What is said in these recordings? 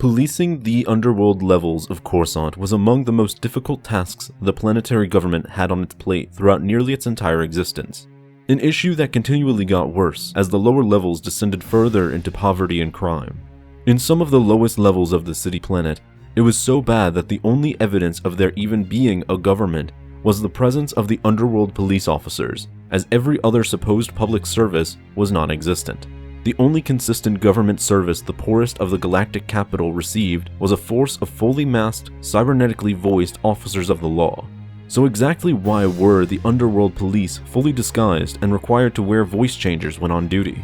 Policing the underworld levels of Coruscant was among the most difficult tasks the planetary government had on its plate throughout nearly its entire existence. An issue that continually got worse as the lower levels descended further into poverty and crime. In some of the lowest levels of the city planet, it was so bad that the only evidence of there even being a government was the presence of the underworld police officers, as every other supposed public service was non-existent. The only consistent government service the poorest of the galactic capital received was a force of fully masked, cybernetically voiced officers of the law. So exactly why were the underworld police fully disguised and required to wear voice changers when on duty?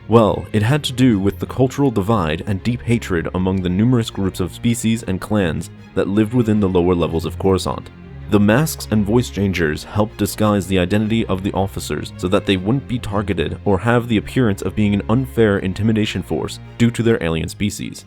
Well, it had to do with the cultural divide and deep hatred among the numerous groups of species and clans that lived within the lower levels of Coruscant. The masks and voice changers helped disguise the identity of the officers so that they wouldn't be targeted or have the appearance of being an unfair intimidation force due to their alien species.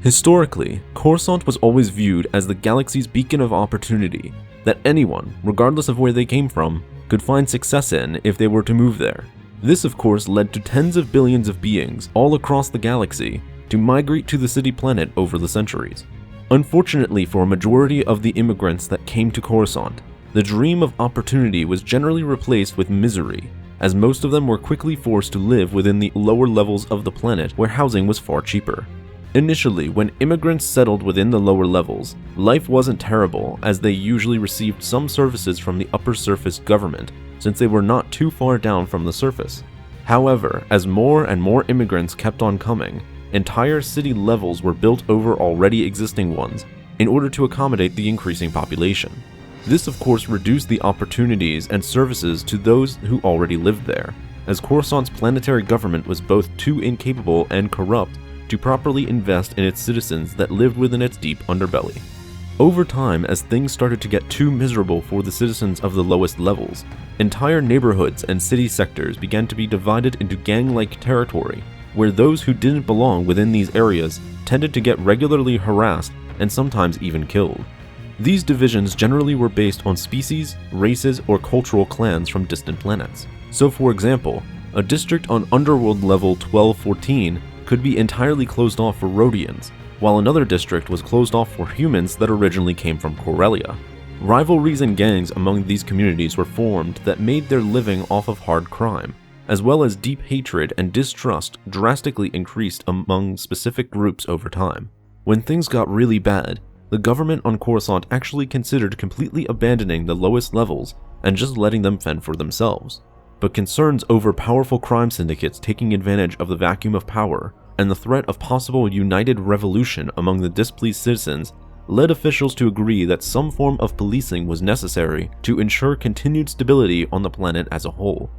Historically, Coruscant was always viewed as the galaxy's beacon of opportunity that anyone, regardless of where they came from, could find success in if they were to move there. This of course led to tens of billions of beings all across the galaxy to migrate to the city planet over the centuries. Unfortunately for a majority of the immigrants that came to Coruscant, the dream of opportunity was generally replaced with misery, as most of them were quickly forced to live within the lower levels of the planet where housing was far cheaper. Initially, when immigrants settled within the lower levels, life wasn't terrible as they usually received some services from the upper surface government since they were not too far down from the surface. However, as more and more immigrants kept on coming, entire city levels were built over already existing ones in order to accommodate the increasing population. This of course reduced the opportunities and services to those who already lived there, as Coruscant's planetary government was both too incapable and corrupt to properly invest in its citizens that lived within its deep underbelly. Over time, as things started to get too miserable for the citizens of the lowest levels, entire neighborhoods and city sectors began to be divided into gang-like territory, where those who didn't belong within these areas tended to get regularly harassed and sometimes even killed. These divisions generally were based on species, races, or cultural clans from distant planets. So for example, a district on Underworld level 1214 could be entirely closed off for Rhodians, while another district was closed off for humans that originally came from Corellia. Rivalries and gangs among these communities were formed that made their living off of hard crime, as well as deep hatred and distrust drastically increased among specific groups over time. When things got really bad, the government on Coruscant actually considered completely abandoning the lowest levels and just letting them fend for themselves. But concerns over powerful crime syndicates taking advantage of the vacuum of power and the threat of possible united revolution among the displeased citizens led officials to agree that some form of policing was necessary to ensure continued stability on the planet as a whole.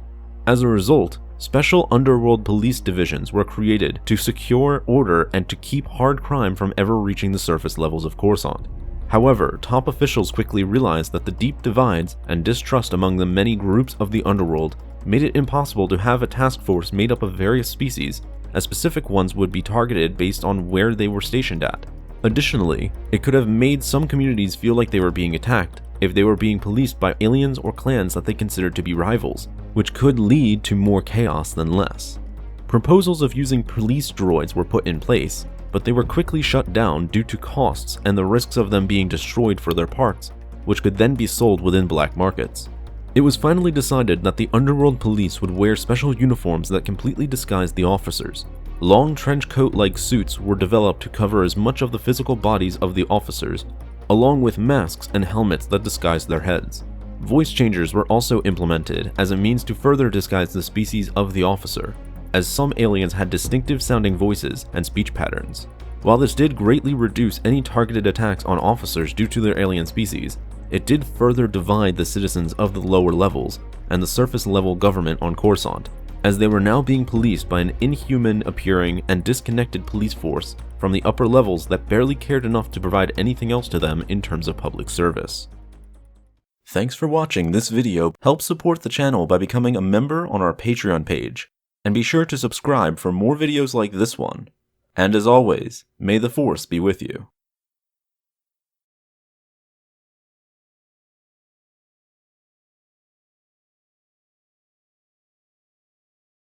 As a result, special underworld police divisions were created to secure order and to keep hard crime from ever reaching the surface levels of Coruscant. However, top officials quickly realized that the deep divides and distrust among the many groups of the underworld made it impossible to have a task force made up of various species, as specific ones would be targeted based on where they were stationed at. Additionally, it could have made some communities feel like they were being attacked if they were being policed by aliens or clans that they considered to be rivals, which could lead to more chaos than less. Proposals of using police droids were put in place, but they were quickly shut down due to costs and the risks of them being destroyed for their parts, which could then be sold within black markets. It was finally decided that the underworld police would wear special uniforms that completely disguised the officers. Long trench coat-like suits were developed to cover as much of the physical bodies of the officers, along with masks and helmets that disguised their heads. Voice changers were also implemented as a means to further disguise the species of the officer, as some aliens had distinctive sounding voices and speech patterns. While this did greatly reduce any targeted attacks on officers due to their alien species, it did further divide the citizens of the lower levels and the surface level government on Coruscant, as they were now being policed by an inhuman appearing and disconnected police force from the upper levels that barely cared enough to provide anything else to them in terms of public service. Thanks for watching this video. Help support the channel by becoming a member on our Patreon page, and be sure to subscribe for more videos like this one. And as always, may the Force be with you.